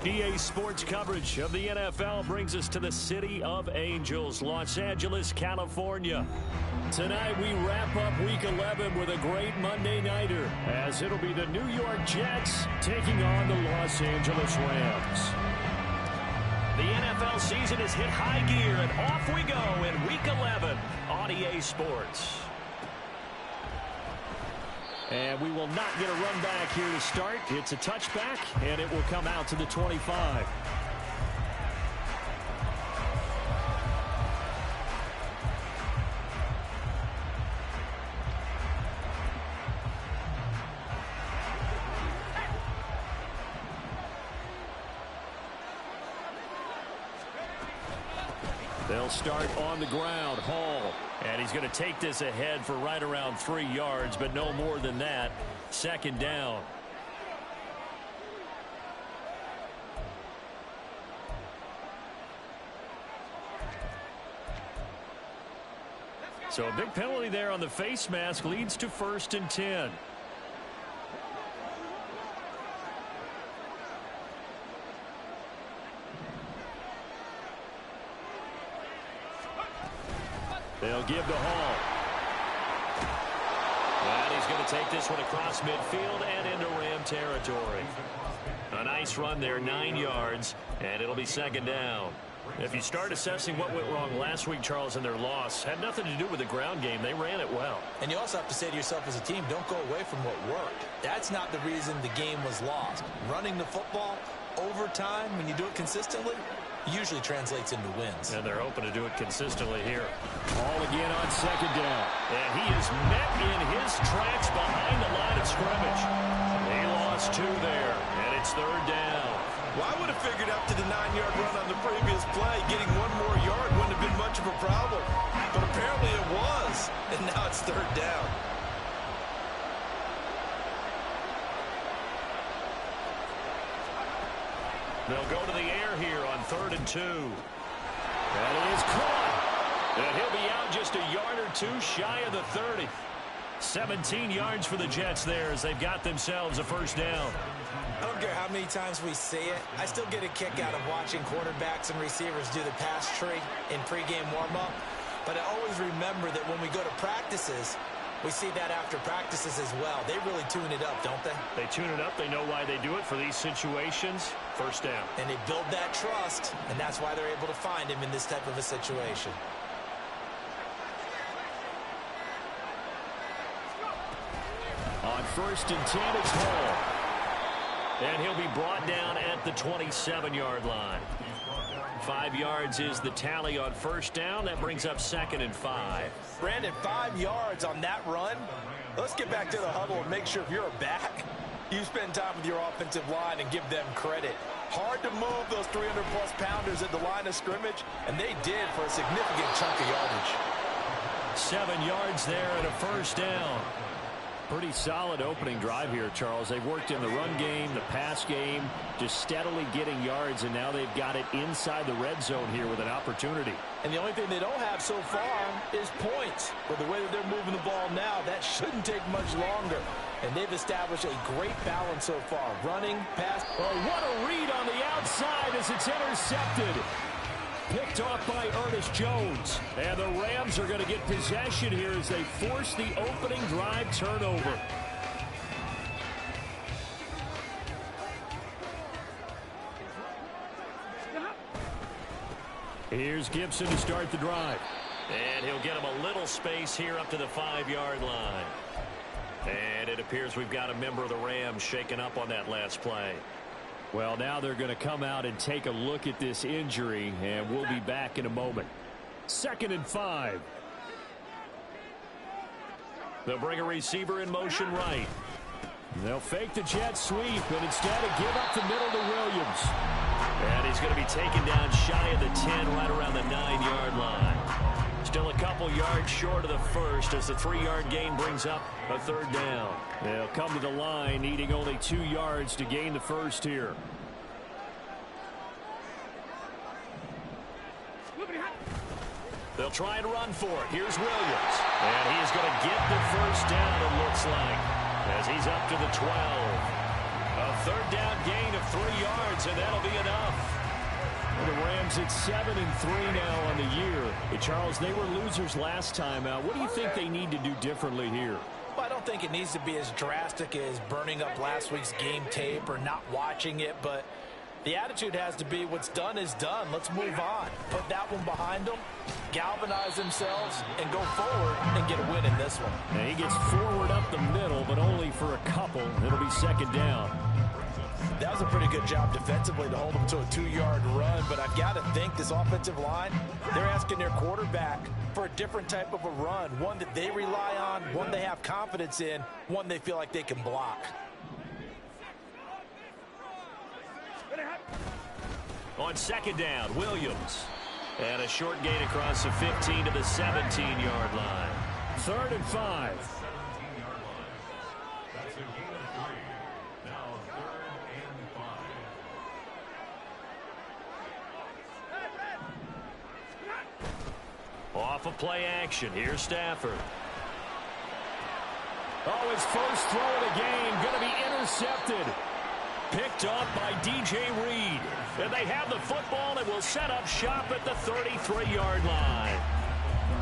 EA Sports coverage of the NFL brings us to the City of Angels, Los Angeles, California. Tonight we wrap up Week 11 with a great Monday Nighter, as it'll be the New York Jets taking on the Los Angeles Rams. The NFL season has hit high gear, and off we go in Week 11 on EA Sports. And we will not get a run back here to start. It's a touchback, and it will come out to the 25. They'll start on the ground. Hall. And he's going to take this ahead for right around 3 yards, but no more than that. Second down. So a big penalty there on the face mask leads to 1st and 10. They'll give to Hall. And he's going to take this one across midfield and into Ram territory. A nice run there, 9 yards, and it'll be second down. If you start assessing what went wrong last week, Charles, in their loss, had nothing to do with the ground game. They ran it well. And you also have to say to yourself as a team, don't go away from what worked. That's not the reason the game was lost. Running the football over time, when you do it consistently, usually translates into wins. And they're hoping to do it consistently here. Ball again on second down. And he is met in his tracks behind the line of scrimmage. He lost 2 there, and it's third down. Well, I would have figured after the 9-yard run on the previous play, getting 1 more yard wouldn't have been much of a problem. But apparently it was, and now it's third down. They'll go to the air here on 3rd and 2. And it is caught. And he'll be out just a yard or 2 shy of the 30. 17 yards for the Jets there as they've got themselves a first down. I don't care how many times we see it. I still get a kick out of watching quarterbacks and receivers do the pass tree in pregame warm-up. But I always remember that when we go to practices, we see that after practices as well. They really tune it up, don't they? They tune it up. They know why they do it for these situations. First down. And they build that trust, and that's why they're able to find him in this type of a situation. On 1st and 10, it's Hall. And he'll be brought down at the 27-yard line. 5 yards is the tally on first down. That brings up 2nd and 5. Brandon, 5 yards on that run. Let's get back to the huddle and make sure if you're a back, you spend time with your offensive line and give them credit. Hard to move those 300-plus pounders at the line of scrimmage, and they did for a significant chunk of yardage. 7 yards there and a first down. Pretty solid opening drive here, Charles. They've worked in the run game, the pass game, just steadily getting yards, and now they've got it inside the red zone here with an opportunity. And the only thing they don't have so far is points. But the way that they're moving the ball now, that shouldn't take much longer. And they've established a great balance so far. Running, pass. Oh, what a read on the outside as it's intercepted. Picked off by Ernest Jones. And the Rams are going to get possession here as they force the opening drive turnover. Here's Gibson to start the drive. And he'll get him a little space here up to the 5-yard line. And it appears we've got a member of the Rams shaken up on that last play. Well, now they're going to come out and take a look at this injury, and we'll be back in a moment. 2nd and 5. They'll bring a receiver in motion right. They'll fake the jet sweep, and instead give up the middle to Williams. And he's going to be taken down shy of the 10, right around the 9-yard line. Still a couple yards short of the first as the 3-yard gain brings up a third down. They'll come to the line needing only 2 yards to gain the first here. They'll try and run for it. Here's Williams. And he's going to get the first down, it looks like, as he's up to the 12. A third down gain of 3 yards, and that'll be enough. The Rams at 7-3 now on the year. Hey, Charles, they were losers last time out. What do you think they need to do differently here? Well, I don't think it needs to be as drastic as burning up last week's game tape or not watching it, but the attitude has to be what's done is done. Let's move on. Put that one behind them, galvanize themselves, and go forward and get a win in this one. Now he gets forward up the middle, but only for a couple. It'll be second down. That was a pretty good job defensively to hold them to a 2-yard run, but I've got to think this offensive line, they're asking their quarterback for a different type of a run, one that they rely on, one they have confidence in, one they feel like they can block. On second down, Williams. And a short gain across the 15 to the 17-yard line. 3rd and 5. Off of play action. Here's Stafford. Oh, his first throw of the game going to be intercepted. Picked up by DJ Reed. And they have the football and will set up shop at the 33-yard line.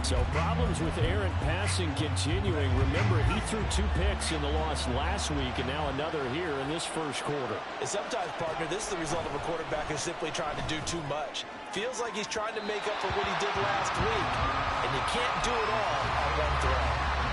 So problems with errant passing continuing. Remember, he threw 2 picks in the loss last week and now another here in this first quarter. And sometimes, partner, this is the result of a quarterback who's simply trying to do too much. Feels like he's trying to make up for what he did last week. And you can't do it all on one throw.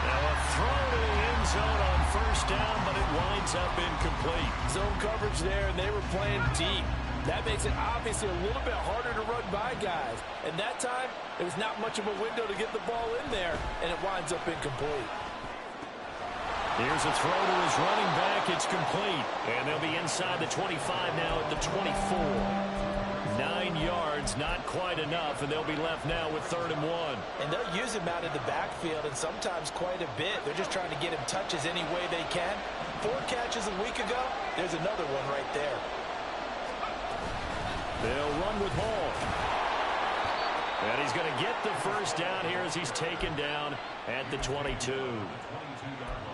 Now a throw to the end zone on first down, but it winds up incomplete. Zone coverage there, and they were playing deep. That makes it obviously a little bit harder to run by guys. And that time, there was not much of a window to get the ball in there, and it winds up incomplete. Here's a throw to his running back. It's complete. And they'll be inside the 25 now at the 24. 9 yards, not quite enough, and they'll be left now with 3rd and 1. And they'll use him out of the backfield, and sometimes quite a bit. They're just trying to get him touches any way they can. 4 catches a week ago, there's another one right there. They'll run with Hall. And he's going to get the first down here as he's taken down at the 22.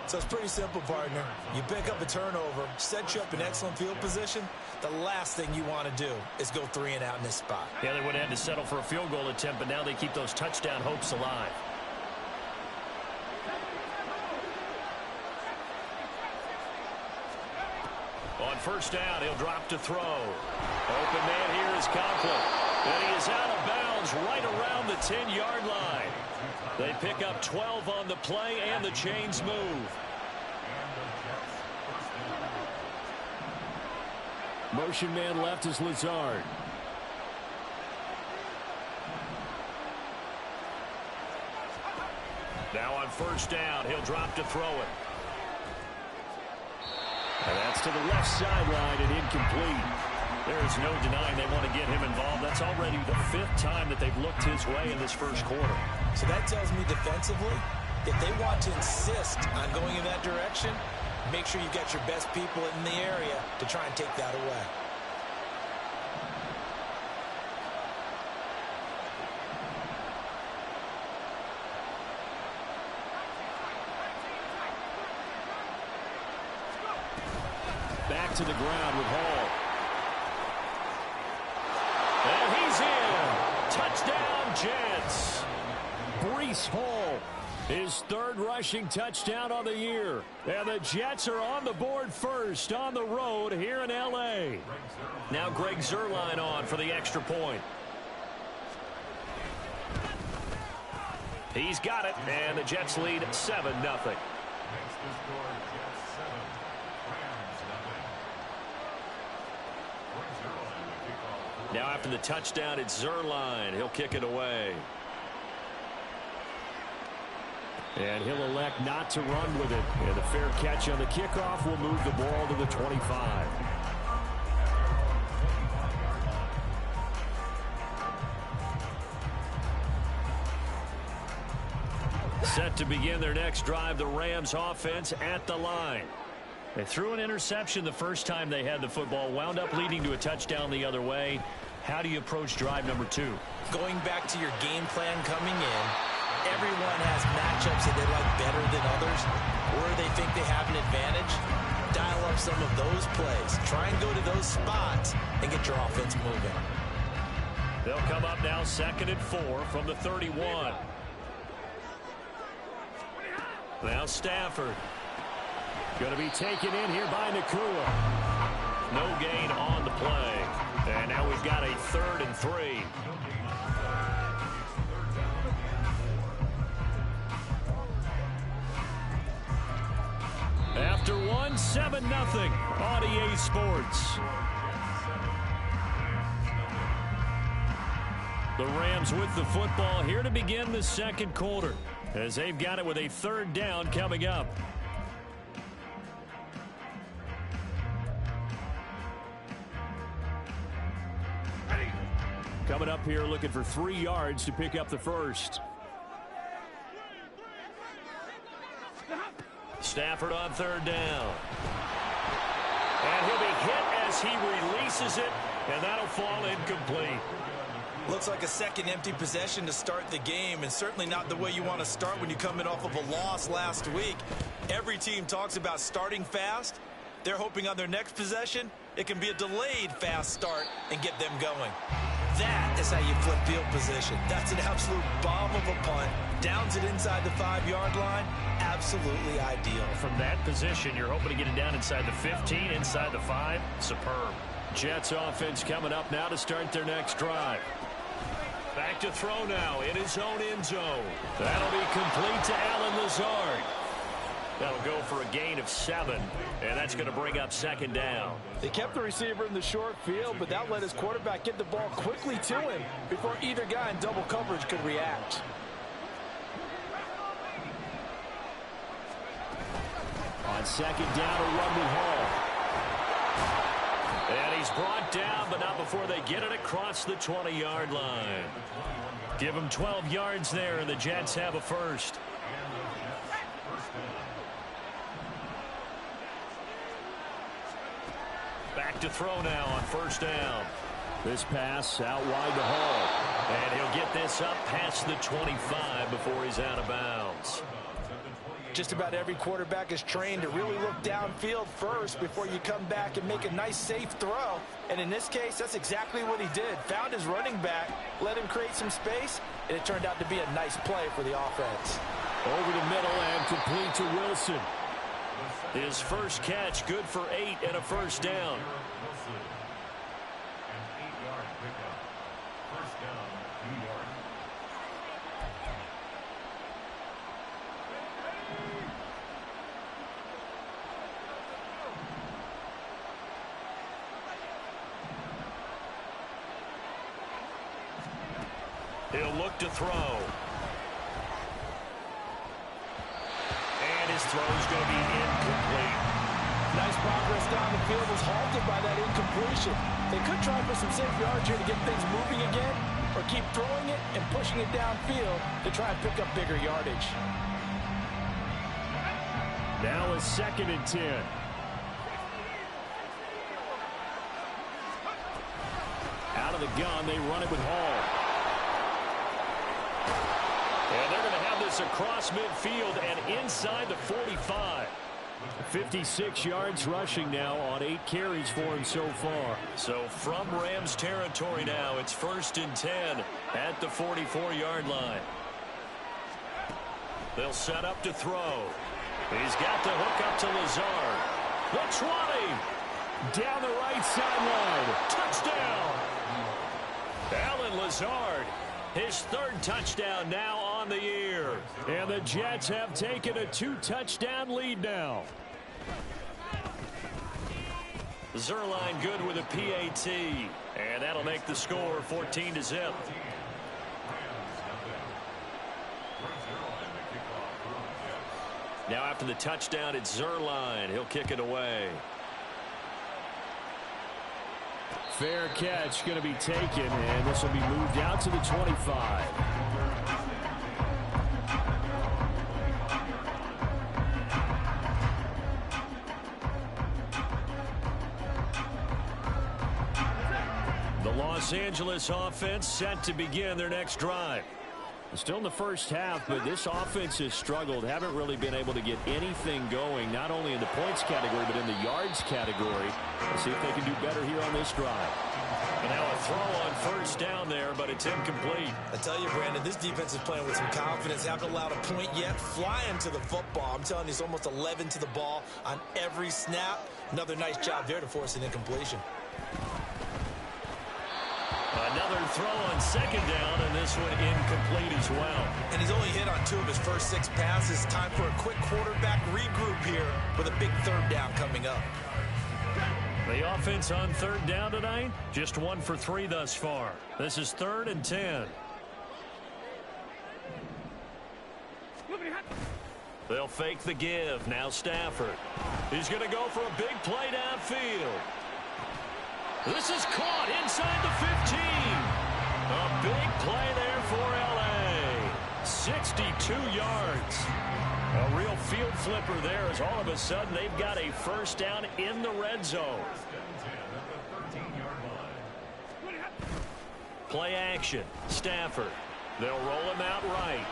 So it's pretty simple, partner. You pick up a turnover, set you up in excellent field position. The last thing you want to do is go 3 and out in this spot. Yeah, they would have had to settle for a field goal attempt, but now they keep those touchdown hopes alive. On first down, he'll drop to throw. Open man here is Conklin. And he is out of bounds right around the 10-yard line. They pick up 12 on the play, and the chains move. Motion man left is Lazard. Now on first down, he'll drop to throw it. And that's to the left sideline and incomplete. There is no denying they want to get him involved. That's already the 5th time that they've looked his way in this first quarter. So that tells me defensively, if they want to insist on going in that direction, make sure you got your best people in the area to try and take that away. Back to the ground with Hall. And he's in. Touchdown, Jets. Breece Hall, his 3rd rushing touchdown of the year. And the Jets are on the board first on the road here in L.A. Now Greg Zuerlein on for the extra point. He's got it, and the Jets lead 7-0. Now after the touchdown, it's Zuerlein. He'll kick it away. And he'll elect not to run with it. And the fair catch on the kickoff will move the ball to the 25. Set to begin their next drive, the Rams offense at the line. They threw an interception the first time they had the football, wound up leading to a touchdown the other way. How do you approach drive number 2? Going back to your game plan coming in, everyone has matchups that they like better than others, where they think they have an advantage. dial up some of those plays. Try and go to those spots and get your offense moving. They'll come up now 2nd and 4 from the 31. Now Stafford. Going to be taken in here by Nakua. No gain on the play. And now we've got a 3rd and 3. After one, 7-0 on EA Sports. The Rams with the football here to begin the second quarter, as they've got it with a 3rd down coming up. Coming up here looking for 3 yards to pick up the first. Stafford on 3rd down. And he'll be hit as he releases it, and that'll fall incomplete. Looks like a second empty possession to start the game, and certainly not the way you want to start when you're coming off of a loss last week. Every team talks about starting fast. They're hoping on their next possession, it can be a delayed fast start and get them going. That is how you flip field position. That's an absolute bomb of a punt. Downs it inside the 5-yard line. Absolutely ideal. From that position, you're hoping to get it down inside the 15, inside the 5. Superb. Jets offense coming up now to start their next drive. Back to throw now in his own end zone. That'll be complete to Allen Lazard. That'll go for a gain of 7, and that's going to bring up 2nd down. They kept the receiver in the short field, but that let his quarterback get the ball quickly to him before either guy in double coverage could react. On 2nd down, a run with Hall. And he's brought down, but not before they get it across the 20-yard line. Give him 12 yards there, and the Jets have a first. Back to throw now on 1st down. This pass out wide to Hall. And he'll get this up past the 25 before he's out of bounds. Just about every quarterback is trained to really look downfield first before you come back and make a nice, safe throw. And in this case, that's exactly what he did. Found his running back, let him create some space, and it turned out to be a nice play for the offense. Over the middle and complete to Wilson. His first catch, good for 8 and a 1st down. He'll look to throw. And his throw's going to be incomplete. Nice progress down the field was halted by that incompletion. They could try for some safe yards here to get things moving again, or keep throwing it and pushing it downfield to try and pick up bigger yardage. Now a 2nd and 10. Out of the gun, they run it with Hall. And they're going to have this across midfield and inside the 45. 56 yards rushing now on 8 carries for him so far. So from Rams territory now, it's 1st and 10 at the 44-yard line. They'll set up to throw. He's got the hook up to Lazard. The 20. Down the right sideline. Touchdown. Allen Lazard. His 3rd touchdown now on the year. And the Jets have taken a 2-touchdown lead now. Zuerlein good with a PAT. And that'll make the score 14-0. Now after the touchdown, it's Zuerlein. He'll kick it away. Fair catch going to be taken, and this will be moved out to the 25. The Los Angeles offense set to begin their next drive. Still in the first half, but this offense has struggled. Haven't really been able to get anything going, not only in the points category, but in the yards category. Let's see if they can do better here on this drive. And now a throw on first down there, but it's incomplete. I tell you, Brandon, this defense is playing with some confidence. Haven't allowed a point yet. Flying to the football. I'm telling you, it's almost 11 to the ball on every snap. Another nice job there to force an incompletion. Another throw on second down, and this one incomplete as well. And he's only hit on 2 of his first 6 passes. Time for a quick quarterback regroup here with a big third down coming up. The offense on third down tonight, just 1 for 3 thus far. This is 3rd and 10. They'll fake the give. Now Stafford. He's going to go for a big play downfield. This is caught inside the 15. A big play there for L.A. 62 yards. A real field flipper there as all of a sudden they've got a first down in the red zone. Play action. Stafford. They'll roll him out right.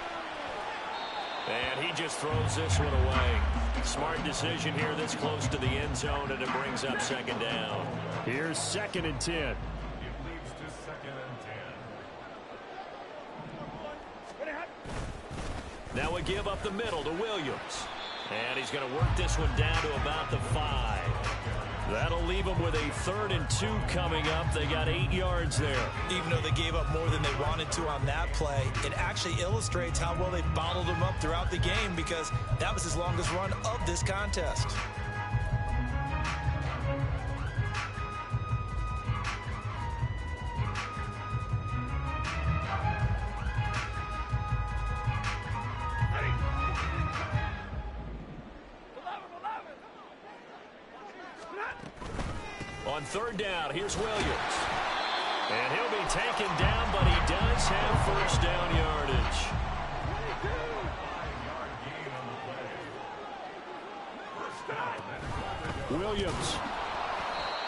And he just throws this one away. Smart decision here this close to the end zone, and it brings up second down. Here's 2nd and 10. Now we give up the middle to Williams. And he's going to work this one down to about the 5. That'll leave them with a 3rd and 2 coming up. They got 8 yards there. Even though they gave up more than they wanted to on that play, it actually illustrates how well they bottled him up throughout the game, because that was his longest run of this contest. On third down, here's Williams. And he'll be taken down, but he does have first down yardage. Williams.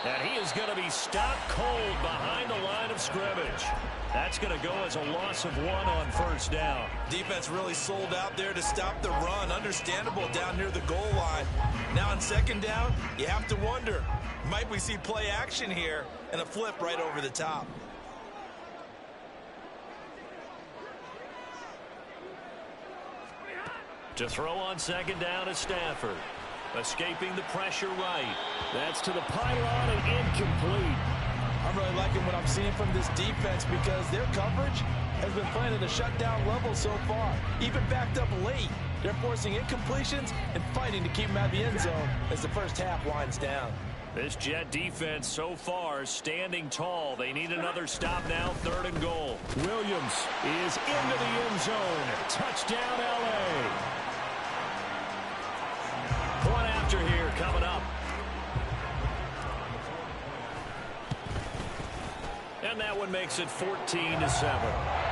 And he is going to be stopped cold behind the line of scrimmage. That's going to go as a loss of 1 on first down. Defense really sold out there to stop the run. Understandable down near the goal line. Now on second down, you have to wonder, might we see play action here and a flip right over the top? To throw on second down is Stafford. Escaping the pressure right. That's to the pylon and incomplete. I'm really liking what I'm seeing from this defense, because their coverage has been playing at a shutdown level so far. Even backed up late, they're forcing incompletions and fighting to keep them out of the end zone as the first half winds down. This Jet defense so far standing tall. They need another stop now, 3rd and goal. Williams is into the end zone. Touchdown, L.A. Point after here coming up. And that one makes it 14-7.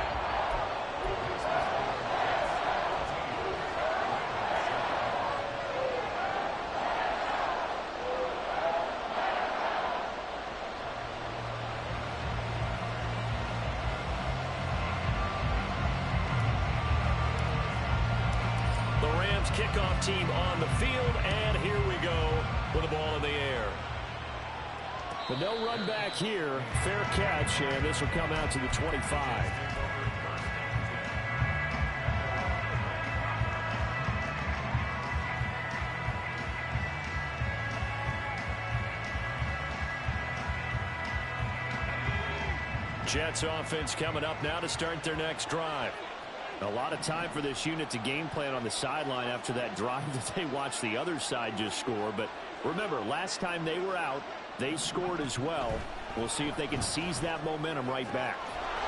Kickoff team on the field, and here we go with the ball in the air. But no run back here. Fair catch, and this will come out to the 25. Jets offense coming up now to start their next drive. A lot of time for this unit to game plan on the sideline after that drive that they watched the other side just score. But remember, last time they were out, they scored as well. We'll see if they can seize that momentum right back.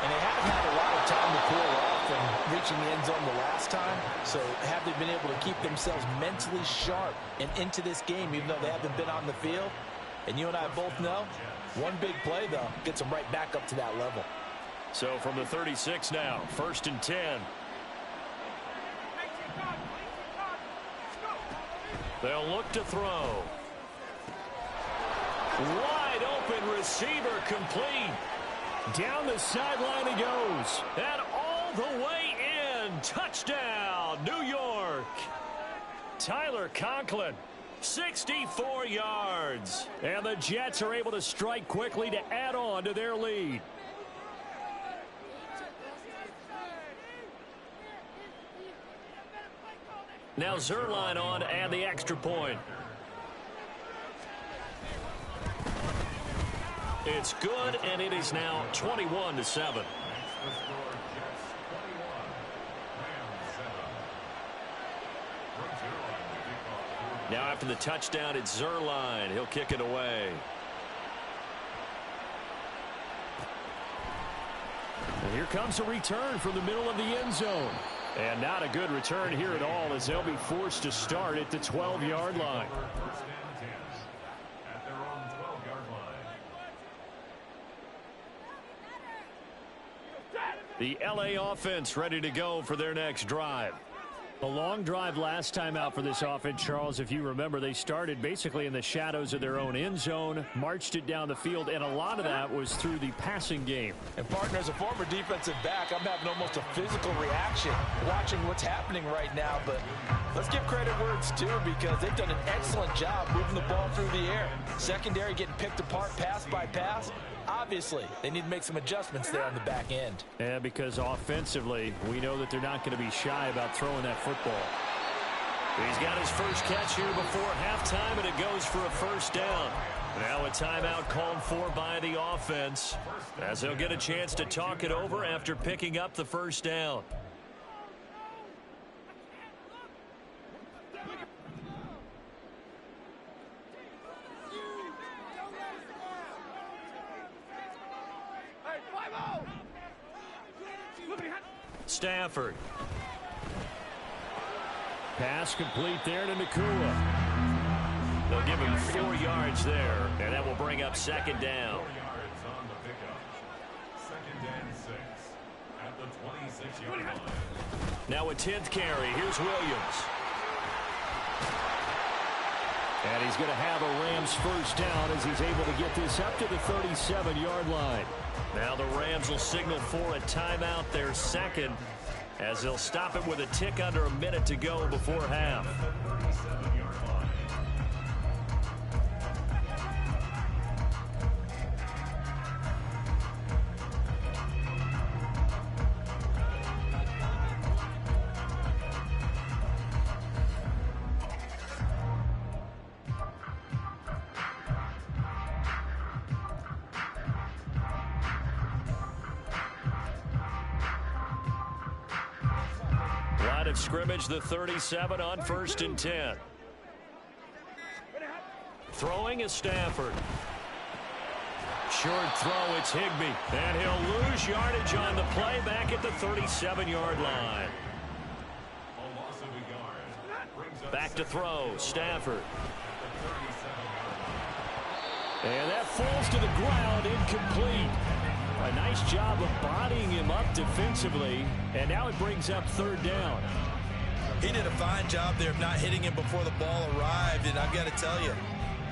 And they haven't had a lot of time to cool off from reaching the end zone the last time. So have they been able to keep themselves mentally sharp and into this game, even though they haven't been on the field? And you and I both know, one big play, though, gets them right back up to that level. So from the 36 now, 1st and 10. They'll look to throw. Wide open receiver complete. Down the sideline he goes. And all the way run. Touchdown, New York. Tyler Conklin, 64 yards. And the Jets are able to strike quickly to add on to their lead. Now Zuerlein on and the extra point. It's good, and it is now 21-7. Now after the touchdown, it's Zuerlein. He'll kick it away. And here comes a return from the middle of the end zone. And not a good return here at all, as they'll be forced to start at the 12-yard line. The LA offense ready to go for their next drive. A long drive last time out for this offense, Charles. If you remember, they started basically in the shadows of their own end zone, marched it down the field, and a lot of that was through the passing game. And, partner, as a former defensive back, I'm having almost a physical reaction watching what's happening right now. But let's give credit where it's due, because they've done an excellent job moving the ball through the air. Secondary getting picked apart pass by pass. Obviously, they need to make some adjustments there on the back end. Yeah, because offensively, we know that they're not going to be shy about throwing that football. He's got his first catch here before halftime, and it goes for a first down. Now a timeout called for by the offense, as they'll get a chance to talk it over after picking up the first down. Stafford. Pass complete there to Nacua. They'll give him 4 yards there, and that will bring up second down. 4 yards on the pickup. Second and 6 at the 26-yard line. Now a 10th carry. Here's Williams. And he's going to have a Rams first down as he's able to get this up to the 37-yard line. Now the Rams will signal for a timeout, their second, as they'll stop it with a tick under a minute to go before half. Of scrimmage, the 37 on 1st and 10. Throwing is Stafford. Short throw, it's Higbee. And he'll lose yardage on the play back at the 37-yard line. Back to throw, Stafford. And that falls to the ground, incomplete. A nice job of bodying him up defensively, and now it brings up third down. He did a fine job there of not hitting him before the ball arrived, and I've got to tell you,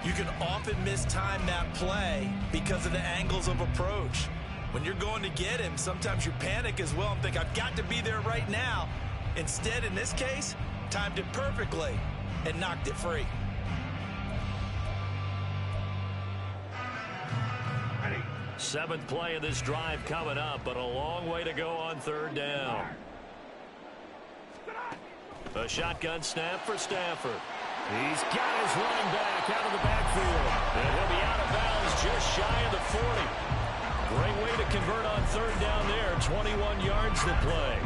you can often mistime that play because of the angles of approach. When you're going to get him, sometimes you panic as well and think, I've got to be there right now. Instead, in this case, timed it perfectly and knocked it free. Seventh play of this drive coming up, but a long way to go on third down. A shotgun snap for Stafford. He's got his running back out of the backfield. And he'll be out of bounds just shy of the 40. Great way to convert on third down there. 21 yards to play.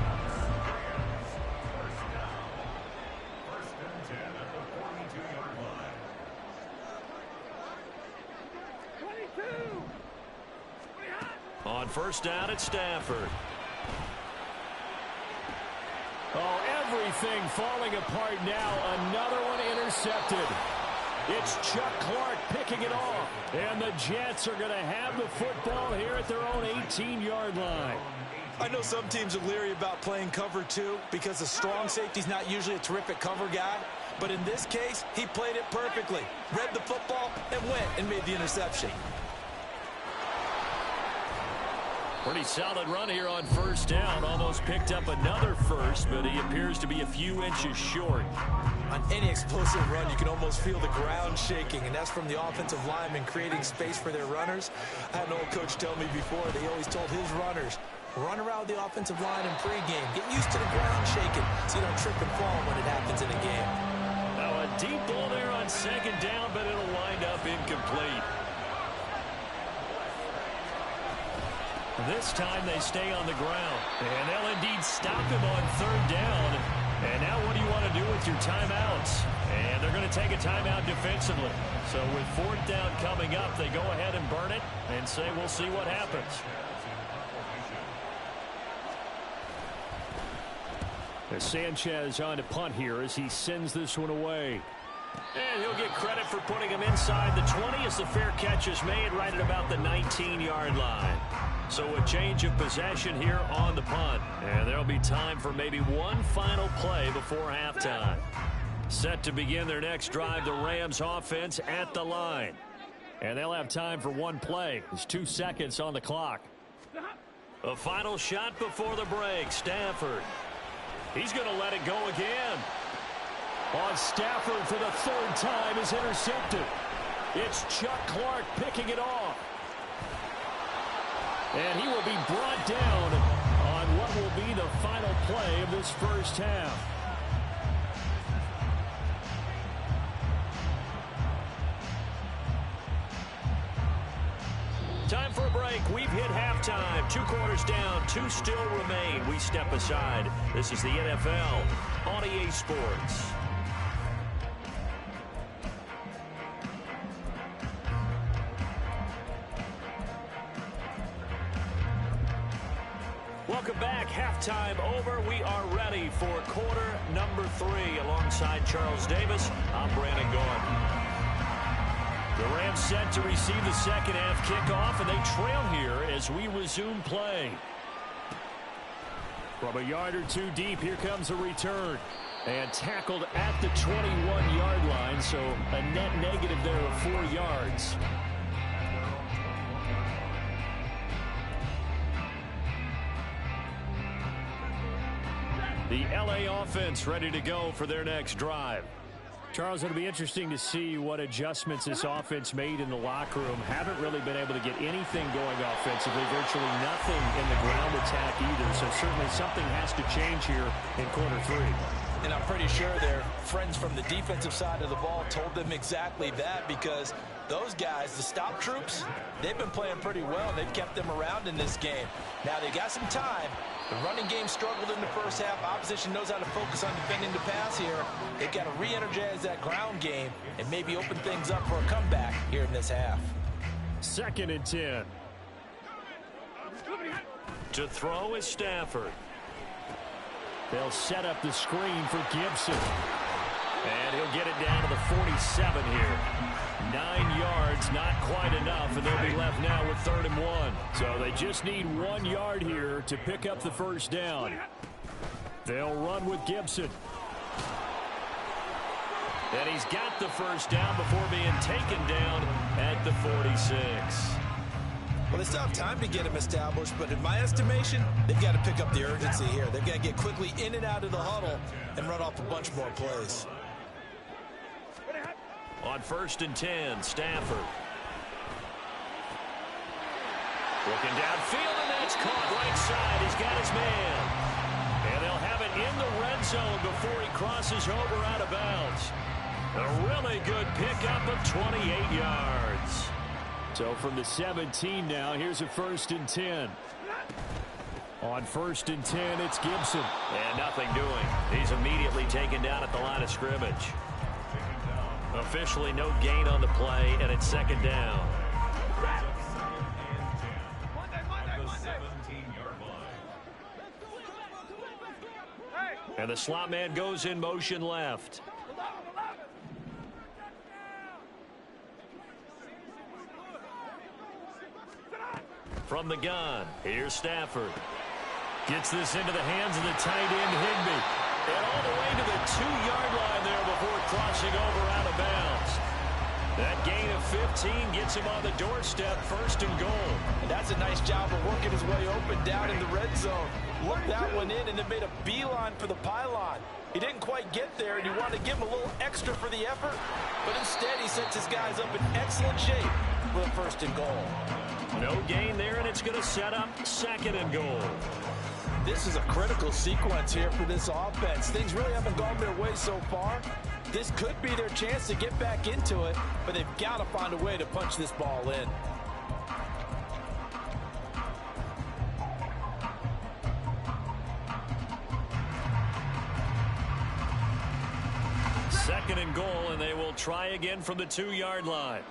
First and 10 at the 42-yard line. 22. On first down, it's Stafford. Oh, everything falling apart now. Another one intercepted. It's Chuck Clark picking it off. And the Jets are going to have the football here at their own 18-yard line. I know some teams are leery about playing cover 2 because the strong safety's not usually a terrific cover guy. But in this case, he played it perfectly. Read the football and went and made the interception. Pretty solid run here on first down. Almost picked up another first, but he appears to be a few inches short. On any explosive run, you can almost feel the ground shaking, and that's from the offensive linemen creating space for their runners. I had an old coach tell me before, they always told his runners, run around the offensive line in pregame. Get used to the ground shaking so you don't trip and fall when it happens in a game. Now a deep ball there on second down, but it'll wind up incomplete. This time they stay on the ground, and they'll indeed stop him on third down. And now what do you want to do with your timeouts? And they're going to take a timeout defensively. So with fourth down coming up, they go ahead and burn it and say we'll see what happens. As Sanchez on to punt here as he sends this one away. And he'll get credit for putting him inside the 20 as the fair catch is made right at about the 19-yard line. So a change of possession here on the punt. And there'll be time for maybe one final play before halftime. Set to begin their next drive, the Rams offense at the line. And they'll have time for one play. There's 2 seconds on the clock. A final shot before the break. Stafford. He's going to let it go again. On Stafford for the third time is intercepted. It's Chuck Clark picking it off. And he will be brought down on what will be the final play of this first half. Time for a break. We've hit halftime. 2 quarters down. 2 still remain. We step aside. This is the NFL on EA Sports. Welcome back. Halftime over. We are ready for quarter number 3. Alongside Charles Davis, I'm Brandon Gaudin. The Rams set to receive the second half kickoff, and they trail here as we resume play. From a yard or 2 deep, here comes a return. And tackled at the 21-yard line, so a net negative there of 4 yards. The LA offense ready to go for their next drive. Charles, it'll be interesting to see what adjustments this offense made in the locker room. Haven't really been able to get anything going offensively, virtually nothing in the ground attack either. So certainly something has to change here in quarter 3. And I'm pretty sure their friends from the defensive side of the ball told them exactly that, because those guys, the stop troops, they've been playing pretty well. They've kept them around in this game. Now they got some time. The running game struggled in the first half. Opposition knows how to focus on defending the pass here. They've got to re-energize that ground game and maybe open things up for a comeback here in this half. 2nd and 10. To throw is Stafford. They'll set up the screen for Gibson. And he'll get it down to the 47 here. 9 yards, not quite enough, and they'll be left now with 3rd and 1. So they just need 1 yard here to pick up the first down. They'll run with Gibson. And he's got the first down before being taken down at the 46. Well, they still have time to get him established, but in my estimation, they've got to pick up the urgency here. They've got to get quickly in and out of the huddle and run off a bunch more plays. On 1st and 10, Stafford. Looking downfield, and that's caught right side. He's got his man. And they'll have it in the red zone before he crosses over out of bounds. A really good pickup of 28 yards. So from the 17 now, here's a 1st and 10. On 1st and 10, it's Gibson. And nothing doing. He's immediately taken down at the line of scrimmage. Officially no gain on the play, and it's 2nd down. And the slot man goes in motion left. From the gun, here's Stafford. Gets this into the hands of the tight end, Higbee. And all the way to the 2-yard line there before crossing over out of bounds. That gain of 15 gets him on the doorstep, 1st and goal. And that's a nice job of working his way open down in the red zone. Looked that one in and then made a beeline for the pylon. He didn't quite get there, and you want to give him a little extra for the effort, but instead he sets his guys up in excellent shape with a 1st and goal. No gain there, and it's going to set up 2nd and goal. This is a critical sequence here for this offense. Things really haven't gone their way so far. This could be their chance to get back into it, but they've got to find a way to punch this ball in. Second and goal, and they will try again from the 2-yard line.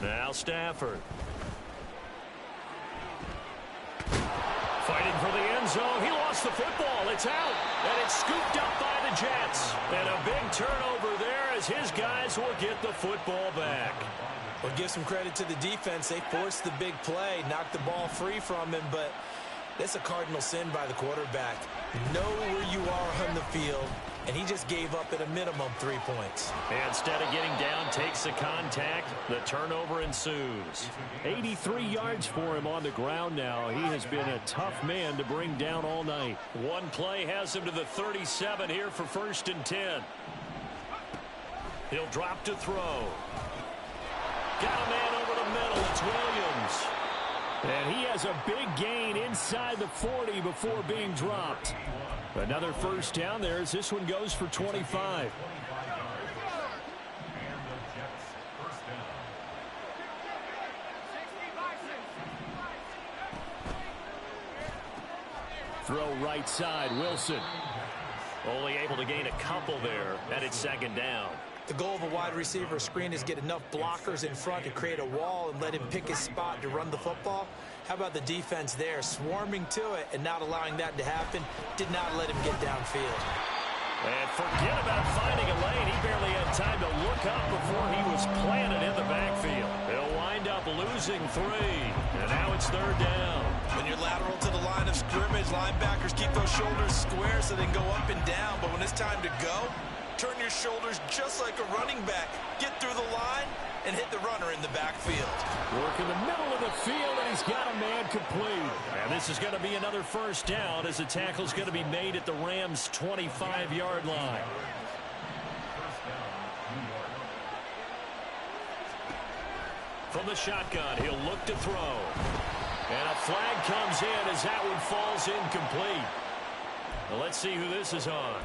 Now Stafford. Fighting for the end zone. He lost the football. It's out. And it's scooped up by the Jets. And a big turnover there as his guys will get the football back. Well, give some credit to the defense. They forced the big play, knocked the ball free from him, but that's a cardinal sin by the quarterback. Know where you are on the field, and he just gave up at a minimum 3 points. Instead of getting down, takes the contact. The turnover ensues. 83 yards for him on the ground now. He has been a tough man to bring down all night. One play has him to the 37 here for 1st and 10. He'll drop to throw. Got a man over the middle. It's Williams. And he has a big gain inside the 40 before being dropped. Another 1st down there as this one goes for 25. Throw right side, Wilson. Only able to gain a couple there, and it's 2nd down. The goal of a wide receiver screen is get enough blockers in front to create a wall and let him pick his spot to run the football. How about the defense there, swarming to it and not allowing that to happen? Did not let him get downfield. And forget about finding a lane. He barely had time to look up before he was planted in the backfield. He'll wind up losing 3. And now it's 3rd down. When you're lateral to the line of scrimmage, linebackers keep those shoulders square so they can go up and down. But when it's time to go, turn your shoulders just like a running back. Get through the line and hit the runner in the backfield. Work in the middle of the field, and he's got a man complete. And this is going to be another 1st down as the tackle's going to be made at the Rams' 25-yard line. From the shotgun, he'll look to throw. And a flag comes in as that one falls incomplete. Well, let's see who this is on.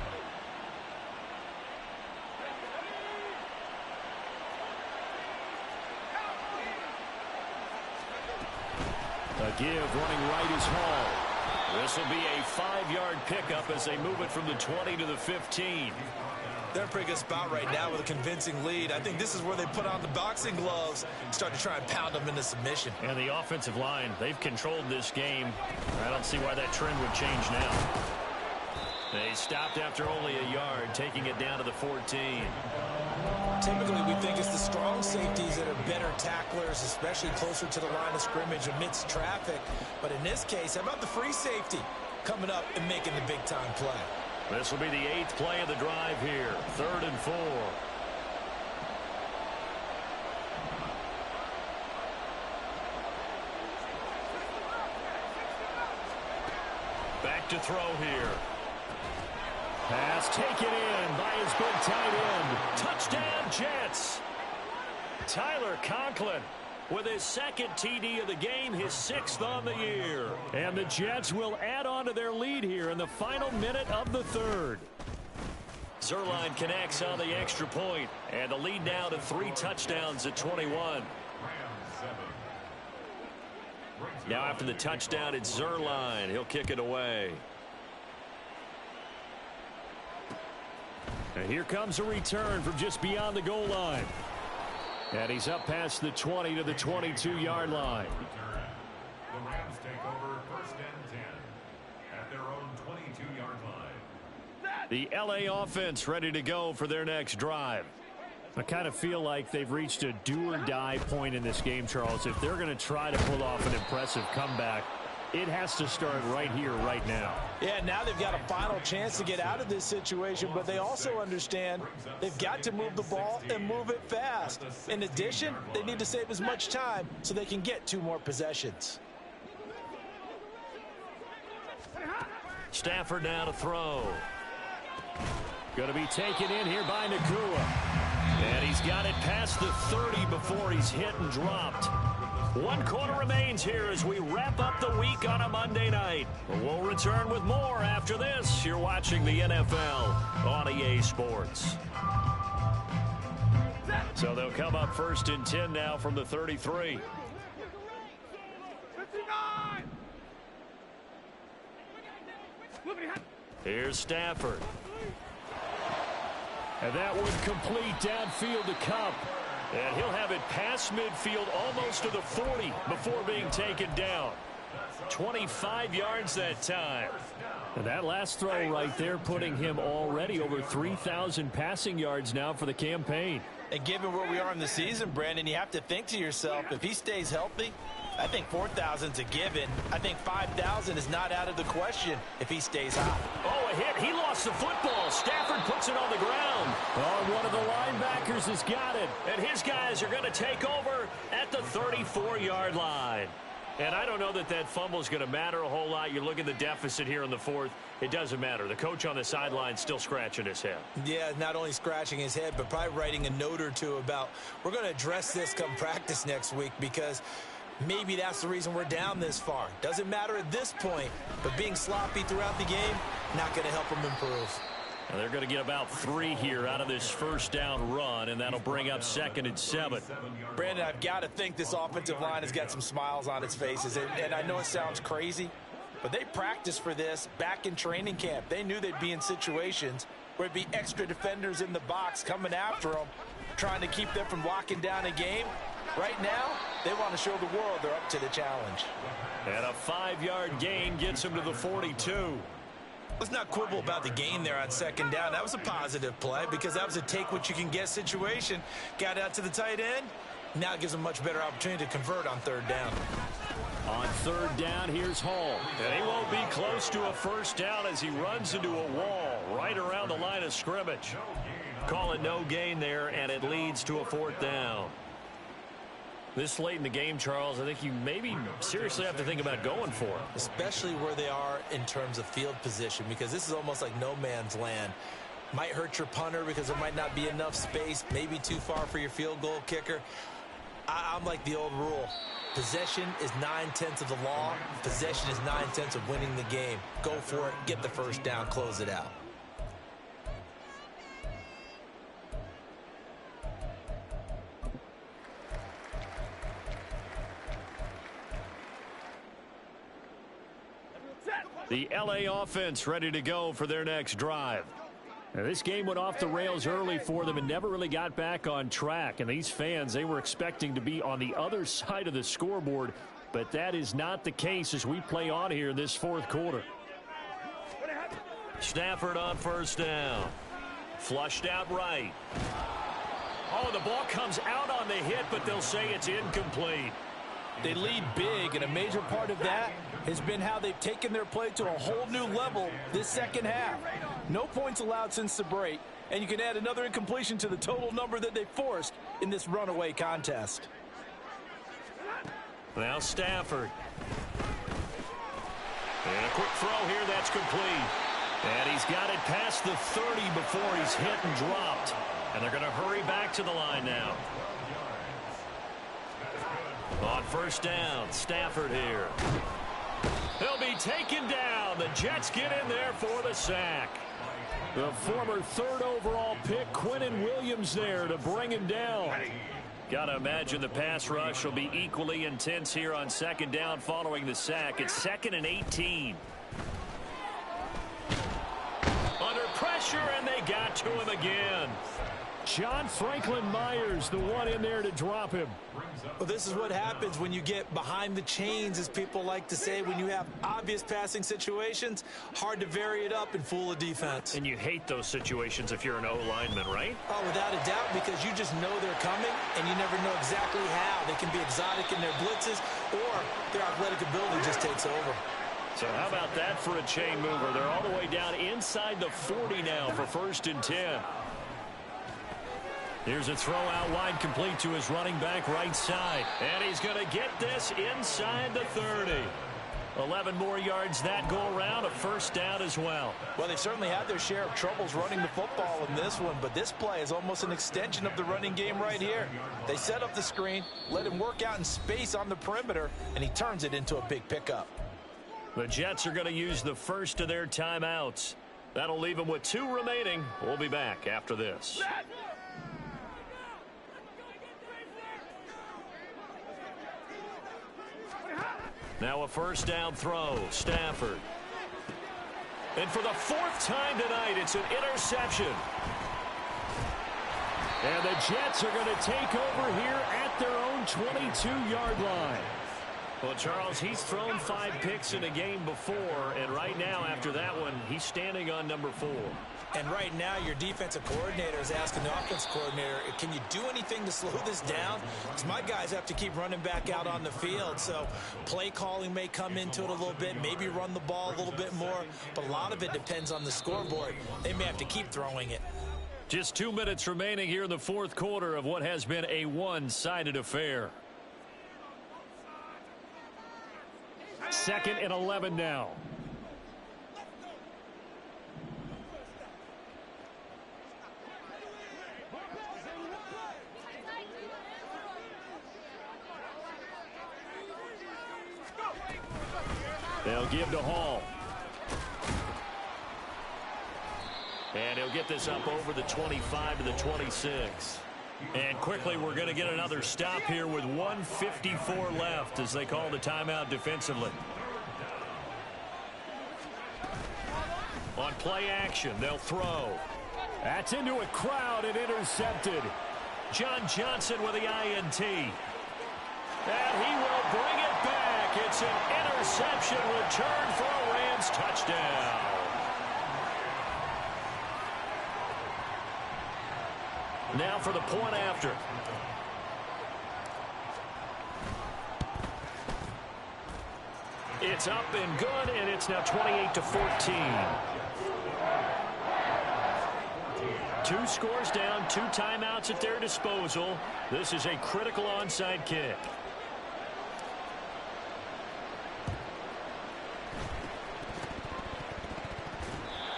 A give running right is Hall. This will be a 5-yard pickup as they move it from the 20 to the 15. They're in a pretty good spot right now with a convincing lead. I think this is where they put on the boxing gloves and start to try and pound them into submission. And the offensive line, they've controlled this game. I don't see why that trend would change now. They stopped after only a yard, taking it down to the 14. Typically, we think it's the strong safeties that are better tacklers, especially closer to the line of scrimmage amidst traffic. But in this case, how about the free safety coming up and making the big-time play? This will be the 8th play of the drive here. 3rd and 4. Back to throw here. Pass taken in by his big tight end. Touchdown, Jets. Tyler Conklin with his 2nd TD of the game, his 6th on the year. And the Jets will add on to their lead here in the final minute of the 3rd. Zuerlein connects on the extra point, and the lead now to 3 touchdowns at 21. Now after the touchdown, it's Zuerlein. He'll kick it away. And here comes a return from just beyond the goal line. And he's up past the 20 to the 22-yard line. The Rams take over 1st and 10 at their own 22-yard line. The LA offense ready to go for their next drive. I kind of feel like they've reached a do-or-die point in this game, Charles. If they're going to try to pull off an impressive comeback, It has to start right here, right now. Yeah, now they've got a final chance to get out of this situation, but they also understand they've got to move the ball and move it fast. In addition, they need to save as much time so they can get 2 more possessions. Stafford now to throw. Going to be taken in here by Nacua. And he's got it past the 30 before he's hit and dropped. 1 quarter remains here as we wrap up the week on a Monday night. We'll return with more after this. You're watching the NFL on EA Sports. So they'll come up 1st and 10 now from the 33. 59. Here's Stafford. And that one complete downfield to Kupp. And he'll have it past midfield almost to the 40 before being taken down. 25 yards that time. And that last throw right there putting him already over 3,000 passing yards now for the campaign. And given where we are in the season, Brandon, you have to think to yourself, if he stays healthy, I think 4,000's a given. I think 5,000 is not out of the question if he stays hot. Oh, a hit. He lost the football. Stafford puts it on the ground. Oh, one of the linebackers has got it. And his guys are going to take over at the 34-yard line. And I don't know that that fumble is going to matter a whole lot. You look at the deficit here in the 4th. It doesn't matter. The coach on the sideline still scratching his head. Yeah, not only scratching his head, but probably writing a note or two about we're going to address this come practice next week because maybe that's the reason we're down this far. Doesn't matter at this point, but being sloppy throughout the game, not going to help them improve. Now they're going to get about 3 here out of this 1st down run, and that'll bring up 2nd and 7. Brandon, I've got to think this offensive line has got some smiles on its faces, and I know it sounds crazy, but they practiced for this back in training camp. They knew they'd be in situations where it'd be extra defenders in the box coming after them, trying to keep them from locking down a game. Right now, they want to show the world they're up to the challenge. And a 5-yard gain gets them to the 42. Let's not quibble about the gain there on 2nd down. That was a positive play because that was a take-what-you-can-get situation. Got out to the tight end. Now it gives them a much better opportunity to convert on 3rd down. On 3rd down, here's Hall. And he won't be close to a 1st down as he runs into a wall right around the line of scrimmage. Call it no gain there, and it leads to a 4th down. This late in the game, Charles, I think you maybe seriously have to think about going for it. Especially where they are in terms of field position, because this is almost like no man's land. Might hurt your punter because there might not be enough space, maybe too far for your field goal kicker. I'm like the old rule. Possession is 9/10 of the law. Possession is 9/10 of winning the game. Go for it, get the 1st down, close it out. The LA offense ready to go for their next drive. Now, this game went off the rails early for them and never really got back on track. And these fans, they were expecting to be on the other side of the scoreboard. But that is not the case as we play on here in this 4th quarter. Stafford on 1st down. Flushed out right. Oh, the ball comes out on the hit, but they'll say it's incomplete. They lead big, and a major part of that has been how they've taken their play to a whole new level this 2nd half. No points allowed since the break, and you can add another incompletion to the total number that they forced in this runaway contest. Now Stafford. And a quick throw here, that's complete. And he's got it past the 30 before he's hit and dropped. And they're going to hurry back to the line now. On 1st down, Stafford here. He'll be taken down. The Jets get in there for the sack. The former 3rd overall pick, Quinnen Williams, there to bring him down. Got to imagine the pass rush will be equally intense here on 2nd down following the sack. It's 2nd and 18. Under pressure, and they got to him again. John Franklin Myers, the one in there to drop him. Well, this is what happens when you get behind the chains, as people like to say. When you have obvious passing situations, hard to vary it up and fool a defense. And you hate those situations if you're an O-lineman, right? Oh, without a doubt, because you just know they're coming, and you never know exactly how. They can be exotic in their blitzes, or their athletic ability just takes over. So how about that for a chain mover? They're all the way down inside the 40 now for 1st and 10. Here's a throw out wide, complete to his running back right side. And he's going to get this inside the 30. 11 more yards that go around, a 1st down as well. Well, they certainly had their share of troubles running the football in this one, but this play is almost an extension of the running game right here. They set up the screen, let him work out in space on the perimeter, and he turns it into a big pickup. The Jets are going to use the first of their timeouts. That'll leave them with 2 remaining. We'll be back after this. Now a 1st down throw, Stafford. And for the 4th time tonight, it's an interception. And the Jets are going to take over here at their own 22-yard line. Well, Charles, he's thrown 5 picks in a game before, and right now, after that one, he's standing on number 4. And right now, your defensive coordinator is asking the offensive coordinator, can you do anything to slow this down? Because my guys have to keep running back out on the field. So play calling may come into it a little bit, maybe run the ball a little bit more, but a lot of it depends on the scoreboard. They may have to keep throwing it. Just 2 minutes remaining here in the 4th quarter of what has been a one-sided affair. 2nd and 11 now. They'll give to Hall. And he'll get this up over the 25 to the 26. And quickly, we're going to get another stop here with 1:54 left as they call the timeout defensively. On play action, they'll throw. That's into a crowd and intercepted. John Johnson with the INT. And he will bring it back. It's an interception return for a Rams touchdown. Now for the point after. It's up and good, and it's now 28-14. 2 scores down, 2 timeouts at their disposal. This is a critical onside kick.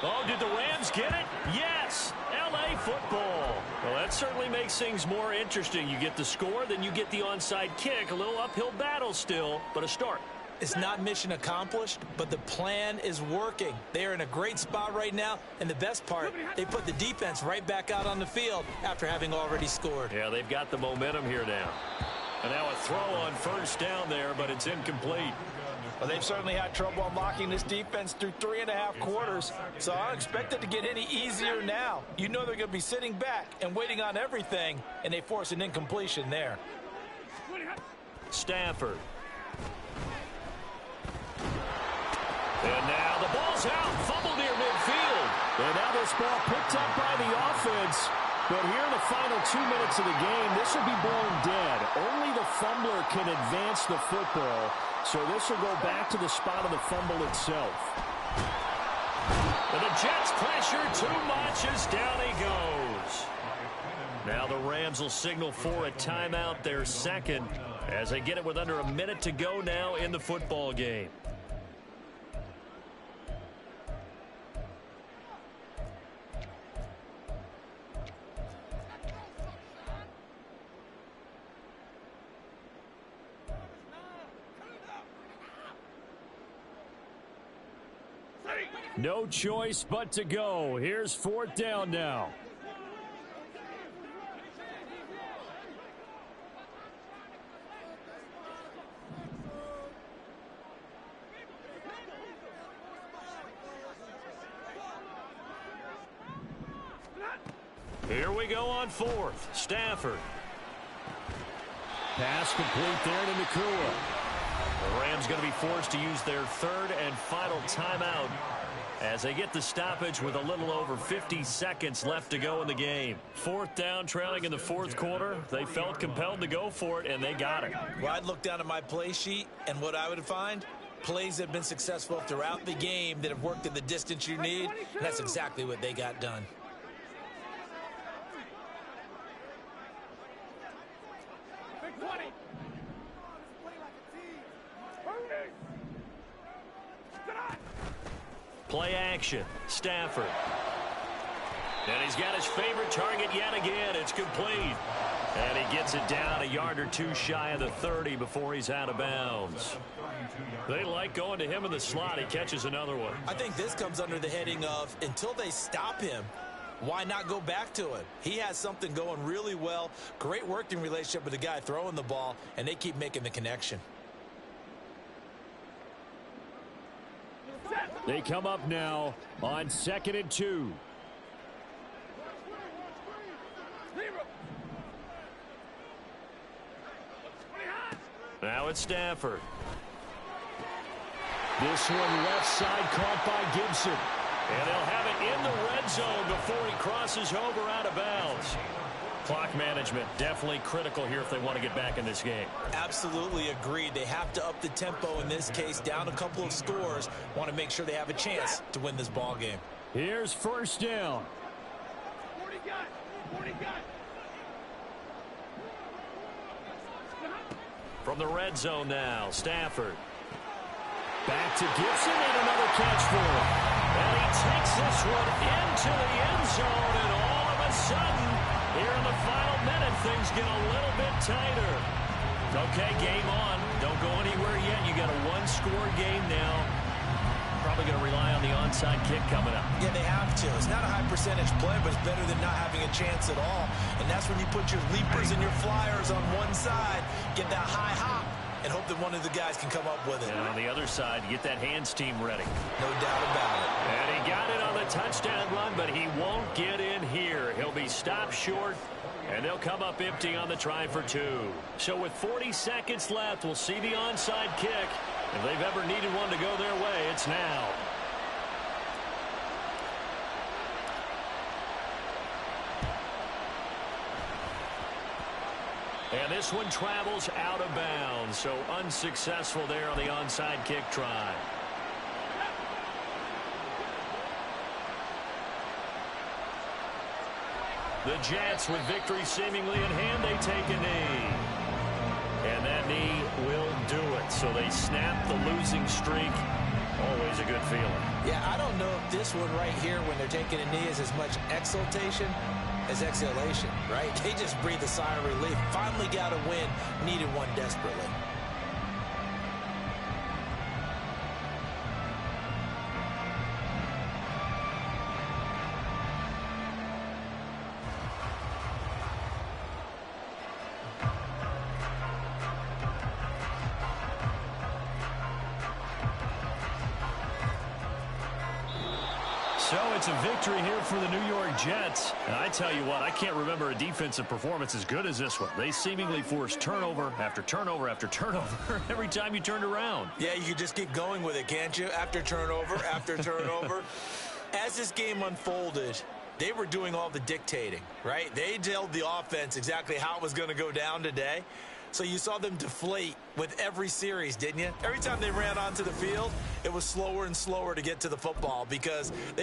Oh, did the Rams get it? Yes! L.A. football. Well, that certainly makes things more interesting. You get the score, then you get the onside kick. A little uphill battle still, but a start. It's not mission accomplished, but the plan is working. They are in a great spot right now, and the best part, they put the defense right back out on the field after having already scored. Yeah, they've got the momentum here now. And now a throw on 1st down there, but it's incomplete. Well, they've certainly had trouble unlocking this defense through 3.5 quarters, so I don't expect it to get any easier now. You know they're going to be sitting back and waiting on everything, and they force an incompletion there. Stafford. And now the ball's out, fumble near midfield. And now this ball picked up by the offense. But here in the final 2 minutes of the game, this will be blown dead. Only the fumbler can advance the football, so this will go back to the spot of the fumble itself. And the Jets pressure too much as down he goes. Now the Rams will signal for a timeout, their 2nd, as they get it with under a minute to go now in the football game. No choice but to go. Here's 4th down now. Here we go on fourth. Stafford. Pass complete there to Nacua. The Rams going to be forced to use their third and final timeout as they get the stoppage with a little over 50 seconds left to go in the game. Fourth down, trailing in the fourth quarter. They felt compelled to go for it, and they got it. Well, I'd look down at my play sheet, and what I would find, plays that have been successful throughout the game that have worked in the distance you need, and that's exactly what they got done. Play action. Stafford. And he's got his favorite target yet again. It's complete. And he gets it down a yard or two shy of the 30 before he's out of bounds. They like going to him in the slot. He catches another one. I think this comes under the heading of, until they stop him, why not go back to it? He has something going really well. Great working relationship with the guy throwing the ball, and they keep making the connection. They come up now on 2nd and 2. Now it's Stafford. This one left side caught by Gibson. And they'll have it in the red zone before he crosses over out of bounds. Clock management definitely critical here if they want to get back in this game. Absolutely agreed. They have to up the tempo in this case, down a couple of scores. Want to make sure they have a chance to win this ball game. Here's first down. 40 gun. From the red zone now, Stafford. Back to Gibson and another catch for him. And he takes this one into the end zone, and all of a sudden, here in the final minute, things get a little bit tighter. Okay, game on. Don't go anywhere yet. You got a one-score game now. Probably going to rely on the onside kick coming up. Yeah, they have to. It's not a high-percentage play, but it's better than not having a chance at all. And that's when you put your leapers and your flyers on one side, get that high hop, and hope that one of the guys can come up with it. And on the other side, you get that hands team ready. No doubt about it. And he got it on the touchdown run, but he won't get in here. He'll be stopped short, and they'll come up empty on the try for two. So with 40 seconds left, we'll see the onside kick. If they've ever needed one to go their way, it's now. And this one travels out of bounds, so unsuccessful there on the onside kick try. The Jets, with victory seemingly in hand, they take a knee. And that knee will do it. So they snap the losing streak. Always a good feeling. Yeah, I don't know if this one right here, when they're taking a knee, is as much exultation as exhalation, right? They just breathe a sigh of relief. Finally got a win, needed one desperately. So it's a victory here for the New York Jets. And I tell you what, I can't remember a defensive performance as good as this one. They seemingly forced turnover after turnover after turnover every time you turned around. Yeah, you could just keep going with it, can't you? After turnover, after turnover. As this game unfolded, they were doing all the dictating, right? They told the offense exactly how it was going to go down today. So you saw them deflate with every series, didn't you? Every time they ran onto the field, it was slower and slower to get to the football because they